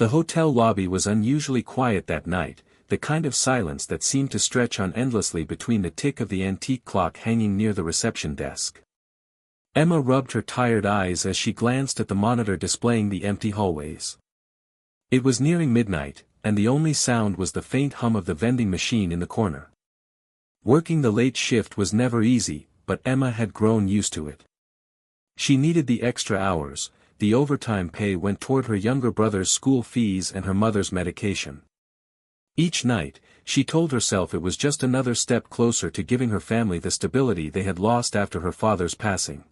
The hotel lobby was unusually quiet that night, the kind of silence that seemed to stretch on endlessly between the tick of the antique clock hanging near the reception desk. Emma rubbed her tired eyes as she glanced at the monitor displaying the empty hallways. It was nearing midnight, and the only sound was the faint hum of the vending machine in the corner. Working the late shift was never easy, but Emma had grown used to it. She needed the extra hours, the overtime pay went toward her younger brother's school fees and her mother's medication. Each night, she told herself it was just another step closer to giving her family the stability they had lost after her father's passing.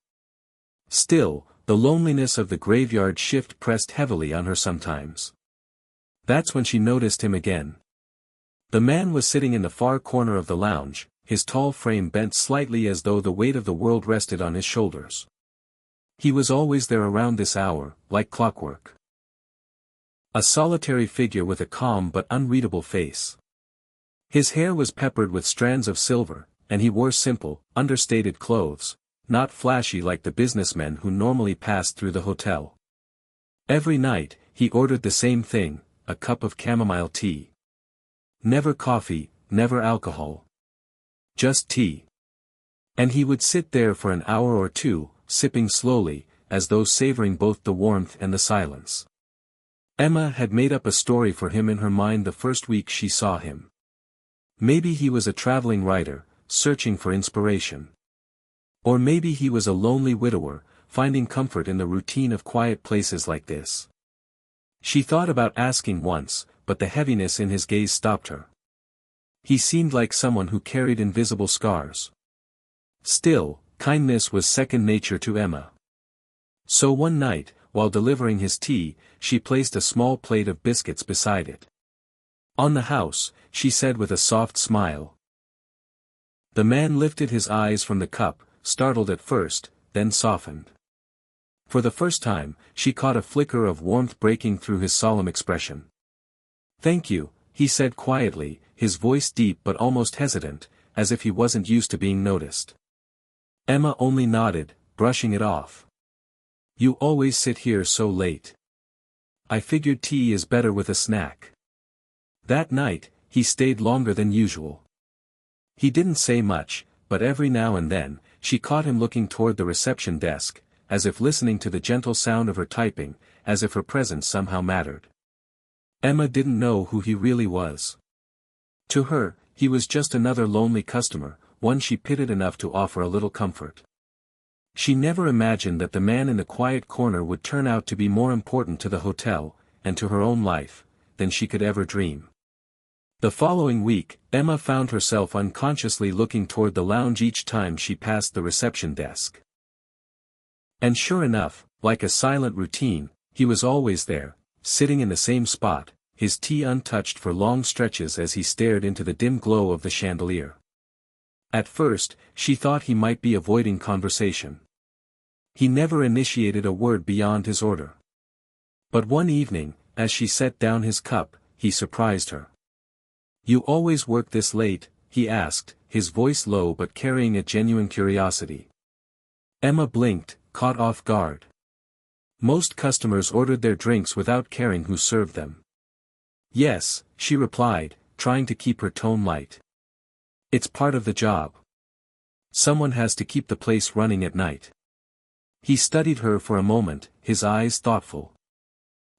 Still, the loneliness of the graveyard shift pressed heavily on her sometimes. That's when she noticed him again. The man was sitting in the far corner of the lounge, his tall frame bent slightly as though the weight of the world rested on his shoulders. He was always there around this hour, like clockwork. A solitary figure with a calm but unreadable face. His hair was peppered with strands of silver, and he wore simple, understated clothes, not flashy like the businessmen who normally passed through the hotel. Every night, he ordered the same thing, a cup of chamomile tea. Never coffee, never alcohol. Just tea. And he would sit there for an hour or two, sipping slowly, as though savoring both the warmth and the silence. Emma had made up a story for him in her mind the first week she saw him. Maybe he was a traveling writer, searching for inspiration. Or maybe he was a lonely widower, finding comfort in the routine of quiet places like this. She thought about asking once, but the heaviness in his gaze stopped her. He seemed like someone who carried invisible scars. Still, kindness was second nature to Emma. So one night, while delivering his tea, she placed a small plate of biscuits beside it. "On the house," she said with a soft smile. The man lifted his eyes from the cup, startled at first, then softened. For the first time, she caught a flicker of warmth breaking through his solemn expression. "Thank you," he said quietly, his voice deep but almost hesitant, as if he wasn't used to being noticed. Emma only nodded, brushing it off. "You always sit here so late. I figured tea is better with a snack." That night, he stayed longer than usual. He didn't say much, but every now and then, she caught him looking toward the reception desk, as if listening to the gentle sound of her typing, as if her presence somehow mattered. Emma didn't know who he really was. To her, he was just another lonely customer, one she pitied enough to offer a little comfort. She never imagined that the man in the quiet corner would turn out to be more important to the hotel, and to her own life, than she could ever dream. The following week, Emma found herself unconsciously looking toward the lounge each time she passed the reception desk. And sure enough, like a silent routine, he was always there, sitting in the same spot, his tea untouched for long stretches as he stared into the dim glow of the chandelier. At first, she thought he might be avoiding conversation. He never initiated a word beyond his order. But one evening, as she set down his cup, he surprised her. "You always work this late?" he asked, his voice low but carrying a genuine curiosity. Emma blinked, caught off guard. Most customers ordered their drinks without caring who served them. "Yes," she replied, trying to keep her tone light. "It's part of the job. Someone has to keep the place running at night." He studied her for a moment, his eyes thoughtful.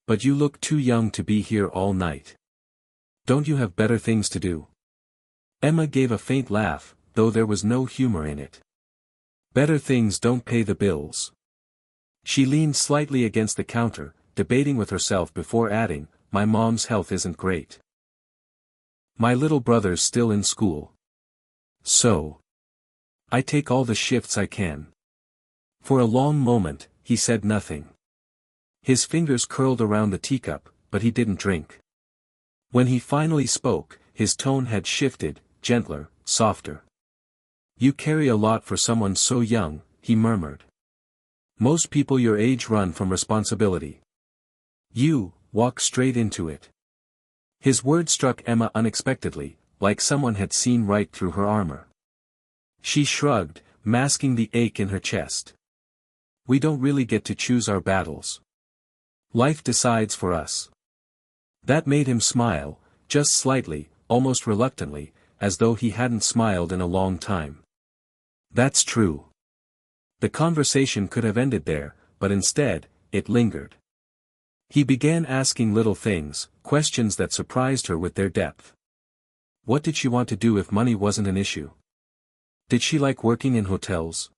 "But you look too young to be here all night. Don't you have better things to do?" Emma gave a faint laugh, though there was no humor in it. "Better things don't pay the bills." She leaned slightly against the counter, debating with herself before adding, "My mom's health isn't great. My little brother's still in school. So I take all the shifts I can." For a long moment, he said nothing. His fingers curled around the teacup, but he didn't drink. When he finally spoke, his tone had shifted, gentler, softer. "You carry a lot for someone so young," he murmured. "Most people your age run from responsibility. You walk straight into it." His words struck Emma unexpectedly, like someone had seen right through her armor. She shrugged, masking the ache in her chest. "We don't really get to choose our battles. Life decides for us." That made him smile, just slightly, almost reluctantly, as though he hadn't smiled in a long time. That's true. The conversation could have ended there, but instead, it lingered. He began asking little things, questions that surprised her with their depth. What did she want to do if money wasn't an issue? Did she like working in hotels?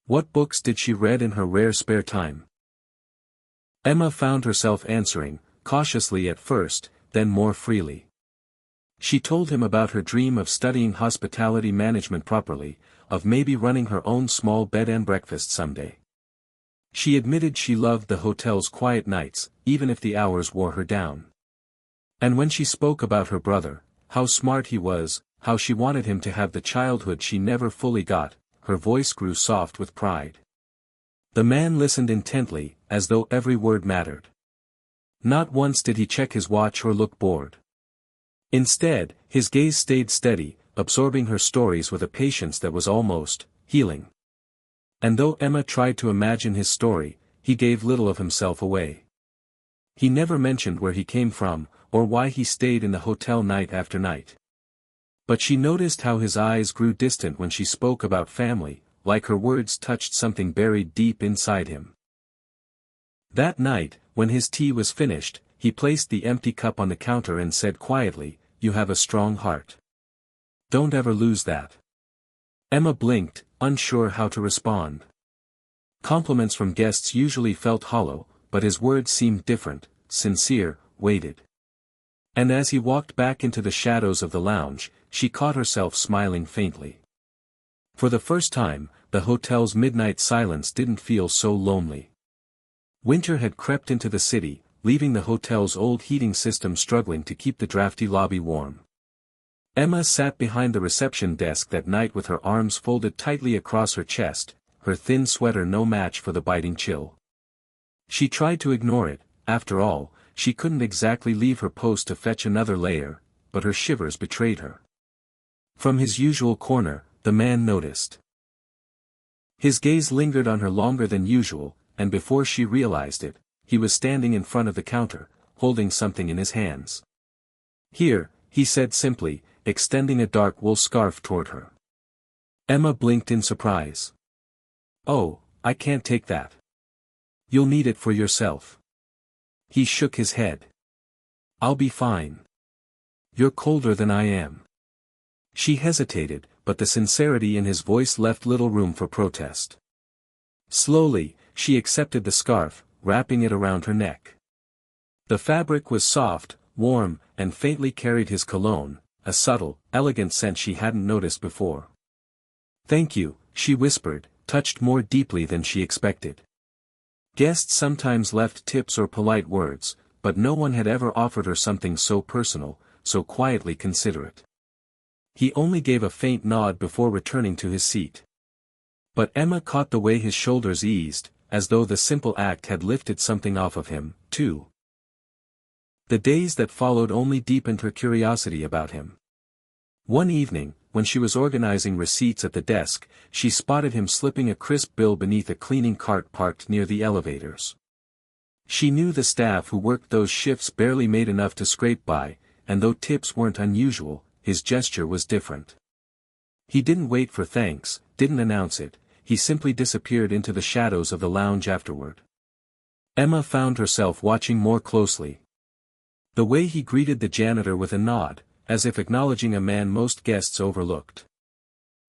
What books did she read in her rare spare time? Emma found herself answering, cautiously at first, then more freely. She told him about her dream of studying hospitality management properly, of maybe running her own small bed and breakfast someday. She admitted she loved the hotel's quiet nights, even if the hours wore her down. And when she spoke about her brother, how smart he was, how she wanted him to have the childhood she never fully got, her voice grew soft with pride. The man listened intently, as though every word mattered. Not once did he check his watch or look bored. Instead, his gaze stayed steady, absorbing her stories with a patience that was almost healing. And though Emma tried to imagine his story, he gave little of himself away. He never mentioned where he came from, or why he stayed in the hotel night after night. But she noticed how his eyes grew distant when she spoke about family, like her words touched something buried deep inside him. That night, when his tea was finished, he placed the empty cup on the counter and said quietly, "You have a strong heart. Don't ever lose that." Emma blinked, unsure how to respond. Compliments from guests usually felt hollow, but his words seemed different, sincere, weighted. And as he walked back into the shadows of the lounge, she caught herself smiling faintly. For the first time, the hotel's midnight silence didn't feel so lonely. Winter had crept into the city, leaving the hotel's old heating system struggling to keep the drafty lobby warm. Emma sat behind the reception desk that night with her arms folded tightly across her chest, her thin sweater no match for the biting chill. She tried to ignore it, after all, she couldn't exactly leave her post to fetch another layer, but her shivers betrayed her. From his usual corner, the man noticed. His gaze lingered on her longer than usual, and before she realized it, he was standing in front of the counter, holding something in his hands. "Here," he said simply, extending a dark wool scarf toward her. Emma blinked in surprise. "Oh, I can't take that. You'll need it for yourself." He shook his head. "I'll be fine. You're colder than I am." She hesitated, but the sincerity in his voice left little room for protest. Slowly, she accepted the scarf, wrapping it around her neck. The fabric was soft, warm, and faintly carried his cologne, a subtle, elegant scent she hadn't noticed before. "Thank you," she whispered, touched more deeply than she expected. Guests sometimes left tips or polite words, but no one had ever offered her something so personal, so quietly considerate. He only gave a faint nod before returning to his seat. But Emma caught the way his shoulders eased, as though the simple act had lifted something off of him, too. The days that followed only deepened her curiosity about him. One evening, when she was organizing receipts at the desk, she spotted him slipping a crisp bill beneath a cleaning cart parked near the elevators. She knew the staff who worked those shifts barely made enough to scrape by, and though tips weren't unusual, his gesture was different. He didn't wait for thanks, didn't announce it, he simply disappeared into the shadows of the lounge afterward. Emma found herself watching more closely. The way he greeted the janitor with a nod, as if acknowledging a man most guests overlooked.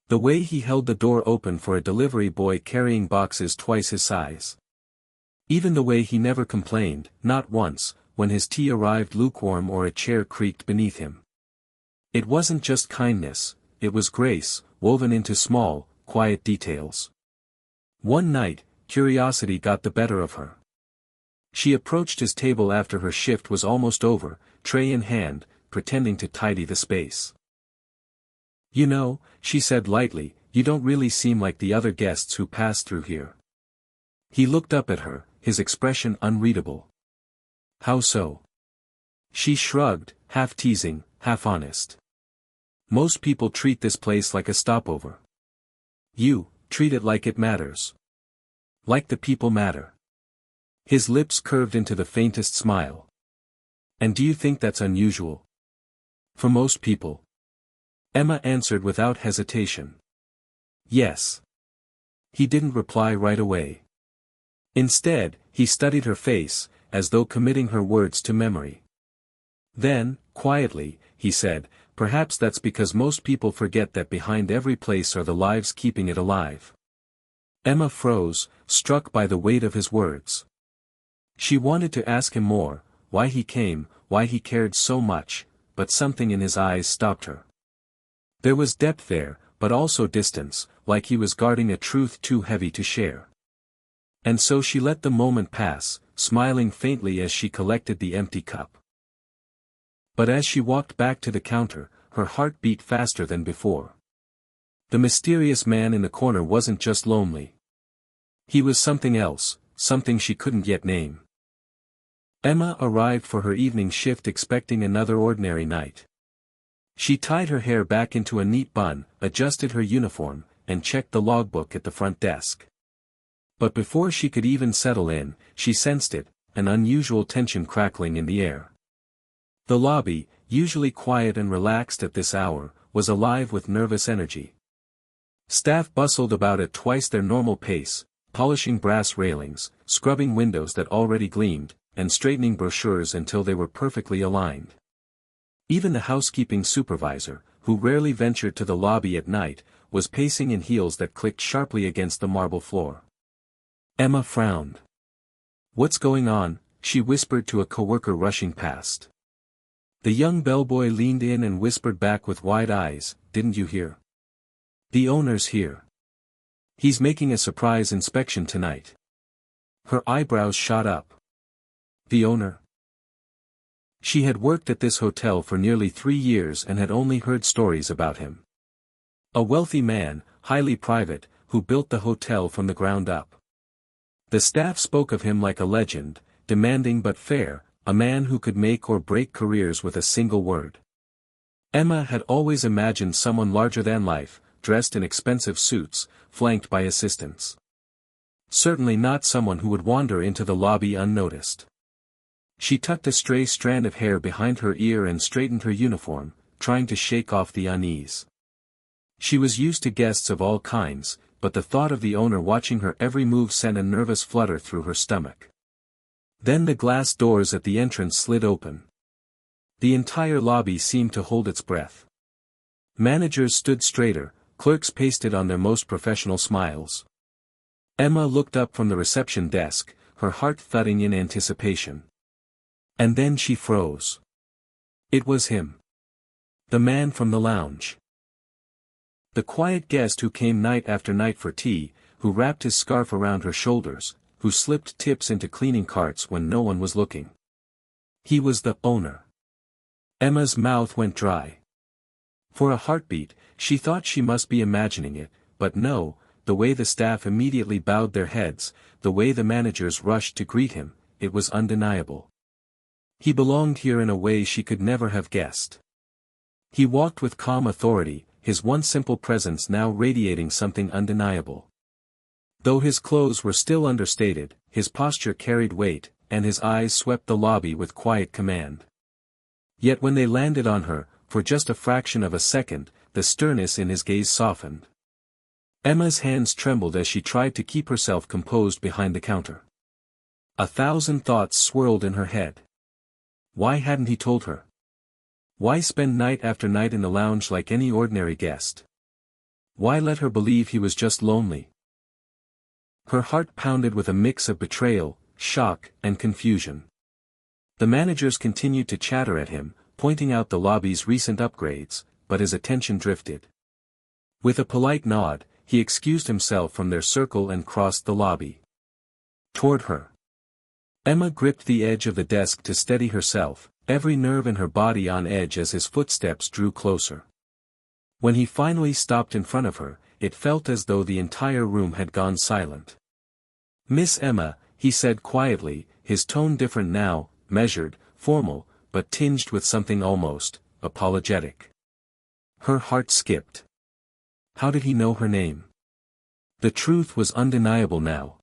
The way he held the door open for a delivery boy carrying boxes twice his size. Even the way he never complained, not once, when his tea arrived lukewarm or a chair creaked beneath him. It wasn't just kindness, it was grace, woven into small, quiet details. One night, curiosity got the better of her. She approached his table after her shift was almost over, tray in hand, pretending to tidy the space. "You know," she said lightly, "you don't really seem like the other guests who pass through here." He looked up at her, his expression unreadable. "How so?" She shrugged, half teasing, half honest. "Most people treat this place like a stopover. You treat it like it matters. Like the people matter." His lips curved into the faintest smile. And do you think that's unusual? For most people. Emma answered without hesitation. Yes. He didn't reply right away. Instead, he studied her face, as though committing her words to memory. Then, quietly, he said, perhaps that's because most people forget that behind every place are the lives keeping it alive. Emma froze, struck by the weight of his words. She wanted to ask him more, why he came, why he cared so much, but something in his eyes stopped her. There was depth there, but also distance, like he was guarding a truth too heavy to share. And so she let the moment pass, smiling faintly as she collected the empty cup. But as she walked back to the counter, her heart beat faster than before. The mysterious man in the corner wasn't just lonely. He was something else, something she couldn't yet name. Emma arrived for her evening shift expecting another ordinary night. She tied her hair back into a neat bun, adjusted her uniform, and checked the logbook at the front desk. But before she could even settle in, she sensed it, an unusual tension crackling in the air. The lobby, usually quiet and relaxed at this hour, was alive with nervous energy. Staff bustled about at twice their normal pace, polishing brass railings, scrubbing windows that already gleamed, and straightening brochures until they were perfectly aligned. Even the housekeeping supervisor, who rarely ventured to the lobby at night, was pacing in heels that clicked sharply against the marble floor. Emma frowned. "What's going on?" she whispered to a coworker rushing past. The young bellboy leaned in and whispered back with wide eyes, "Didn't you hear? The owner's here. He's making a surprise inspection tonight." Her eyebrows shot up. The owner? She had worked at this hotel for nearly 3 years and had only heard stories about him. A wealthy man, highly private, who built the hotel from the ground up. The staff spoke of him like a legend, demanding but fair, a man who could make or break careers with a single word. Emma had always imagined someone larger than life, dressed in expensive suits, flanked by assistants. Certainly not someone who would wander into the lobby unnoticed. She tucked a stray strand of hair behind her ear and straightened her uniform, trying to shake off the unease. She was used to guests of all kinds, but the thought of the owner watching her every move sent a nervous flutter through her stomach. Then the glass doors at the entrance slid open. The entire lobby seemed to hold its breath. Managers stood straighter, clerks pasted on their most professional smiles. Emma looked up from the reception desk, her heart thudding in anticipation. And then she froze. It was him. The man from the lounge. The quiet guest who came night after night for tea, who wrapped his scarf around her shoulders, who slipped tips into cleaning carts when no one was looking. He was the owner. Emma's mouth went dry. For a heartbeat, she thought she must be imagining it, but no, the way the staff immediately bowed their heads, the way the managers rushed to greet him, it was undeniable. He belonged here in a way she could never have guessed. He walked with calm authority, his one simple presence now radiating something undeniable. Though his clothes were still understated, his posture carried weight, and his eyes swept the lobby with quiet command. Yet when they landed on her, for just a fraction of a second, the sternness in his gaze softened. Emma's hands trembled as she tried to keep herself composed behind the counter. 1,000 thoughts swirled in her head. Why hadn't he told her? Why spend night after night in the lounge like any ordinary guest? Why let her believe he was just lonely? Her heart pounded with a mix of betrayal, shock, and confusion. The managers continued to chatter at him, pointing out the lobby's recent upgrades, but his attention drifted. With a polite nod, he excused himself from their circle and crossed the lobby. Toward her. Emma gripped the edge of the desk to steady herself, every nerve in her body on edge as his footsteps drew closer. When he finally stopped in front of her, it felt as though the entire room had gone silent. "Miss Emma," he said quietly, his tone different now, measured, formal, but tinged with something almost apologetic. Her heart skipped. How did he know her name? The truth was undeniable now.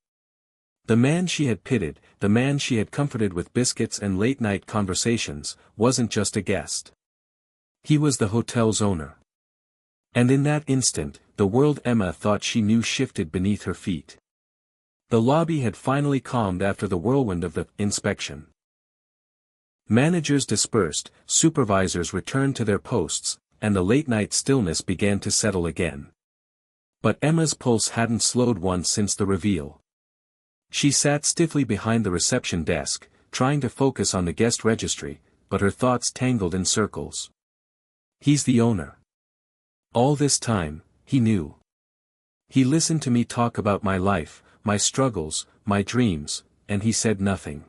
The man she had pitied, the man she had comforted with biscuits and late-night conversations, wasn't just a guest. He was the hotel's owner. And in that instant, the world Emma thought she knew shifted beneath her feet. The lobby had finally calmed after the whirlwind of the inspection. Managers dispersed, supervisors returned to their posts, and the late-night stillness began to settle again. But Emma's pulse hadn't slowed once since the reveal. She sat stiffly behind the reception desk, trying to focus on the guest registry, but her thoughts tangled in circles. He's the owner. All this time, he knew. He listened to me talk about my life, my struggles, my dreams, and he said nothing.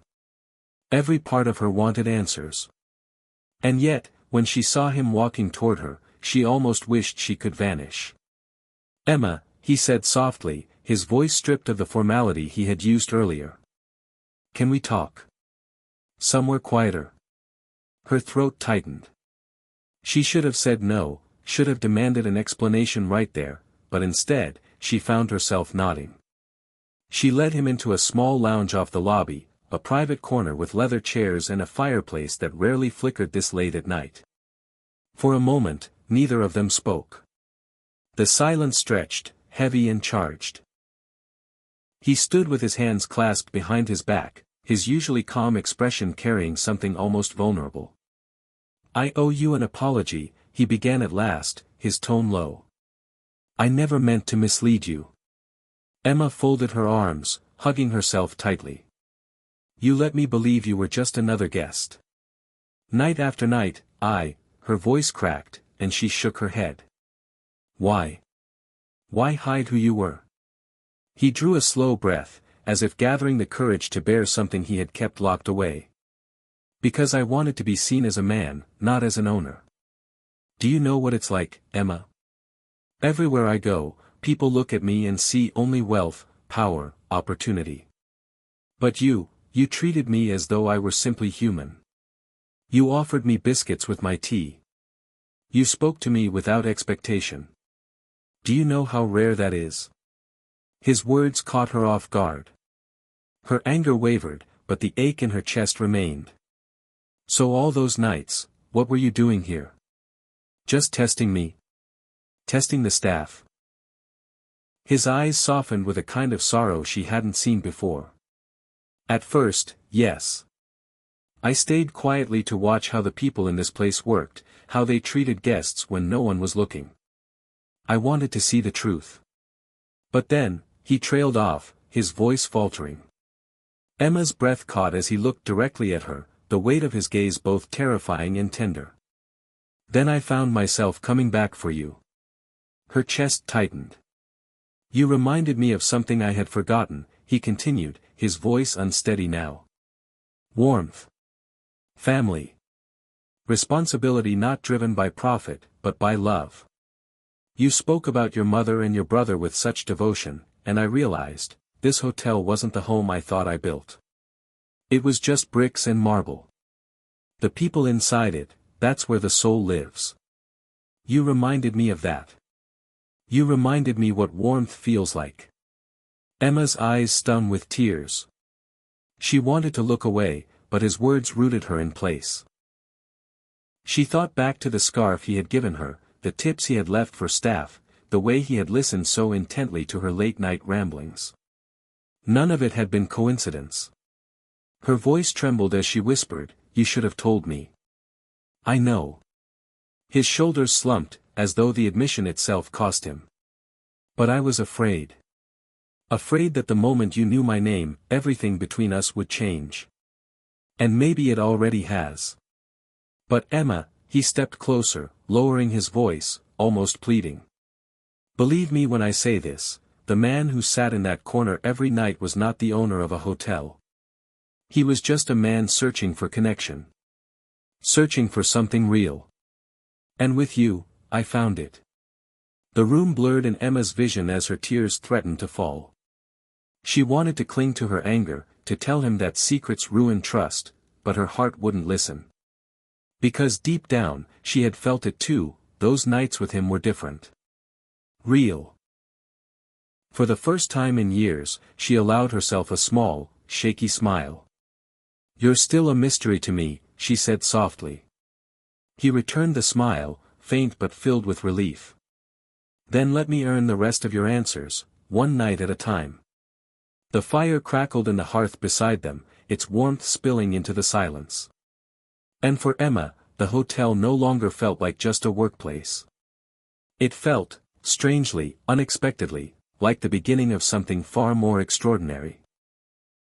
Every part of her wanted answers. And yet, when she saw him walking toward her, she almost wished she could vanish. "Emma," he said softly, his voice stripped of the formality he had used earlier. "Can we talk? Somewhere quieter?" Her throat tightened. She should have said no, should have demanded an explanation right there, but instead, she found herself nodding. She led him into a small lounge off the lobby, a private corner with leather chairs and a fireplace that rarely flickered this late at night. For a moment, neither of them spoke. The silence stretched, heavy and charged. He stood with his hands clasped behind his back, his usually calm expression carrying something almost vulnerable. "I owe you an apology," he began at last, his tone low. "I never meant to mislead you." Emma folded her arms, hugging herself tightly. "You let me believe you were just another guest. Night after night, her voice cracked, and she shook her head. Why? Why hide who you were?" He drew a slow breath, as if gathering the courage to bear something he had kept locked away. "Because I wanted to be seen as a man, not as an owner. Do you know what it's like, Emma? Everywhere I go, people look at me and see only wealth, power, opportunity. But you treated me as though I were simply human. You offered me biscuits with my tea. You spoke to me without expectation. Do you know how rare that is?" His words caught her off guard. Her anger wavered, but the ache in her chest remained. "So all those nights, what were you doing here? Just testing me? Testing the staff?" His eyes softened with a kind of sorrow she hadn't seen before. "At first, yes. I stayed quietly to watch how the people in this place worked, how they treated guests when no one was looking. I wanted to see the truth. But then," he trailed off, his voice faltering. Emma's breath caught as he looked directly at her, the weight of his gaze both terrifying and tender. "Then I found myself coming back for you." Her chest tightened. "You reminded me of something I had forgotten," he continued, his voice unsteady now. "Warmth. Family. Responsibility not driven by profit, but by love. You spoke about your mother and your brother with such devotion, and I realized, this hotel wasn't the home I thought I built. It was just bricks and marble. The people inside it, that's where the soul lives. You reminded me of that. You reminded me what warmth feels like." Emma's eyes stung with tears. She wanted to look away, but his words rooted her in place. She thought back to the scarf he had given her, the tips he had left for staff, the way he had listened so intently to her late-night ramblings. None of it had been coincidence. Her voice trembled as she whispered, "You should have told me." "I know." His shoulders slumped, as though the admission itself cost him. "But I was afraid. Afraid that the moment you knew my name, everything between us would change. And maybe it already has." "But Emma," he stepped closer, lowering his voice, almost pleading. "Believe me when I say this, the man who sat in that corner every night was not the owner of a hotel. He was just a man searching for connection. Searching for something real. And with you, I found it." The room blurred in Emma's vision as her tears threatened to fall. She wanted to cling to her anger, to tell him that secrets ruin trust, but her heart wouldn't listen. Because deep down, she had felt it too, those nights with him were different. Real. For the first time in years, she allowed herself a small, shaky smile. "You're still a mystery to me," she said softly. He returned the smile, faint but filled with relief. "Then let me earn the rest of your answers, one night at a time." The fire crackled in the hearth beside them, its warmth spilling into the silence. And for Emma, the hotel no longer felt like just a workplace. It felt, strangely, unexpectedly, like the beginning of something far more extraordinary.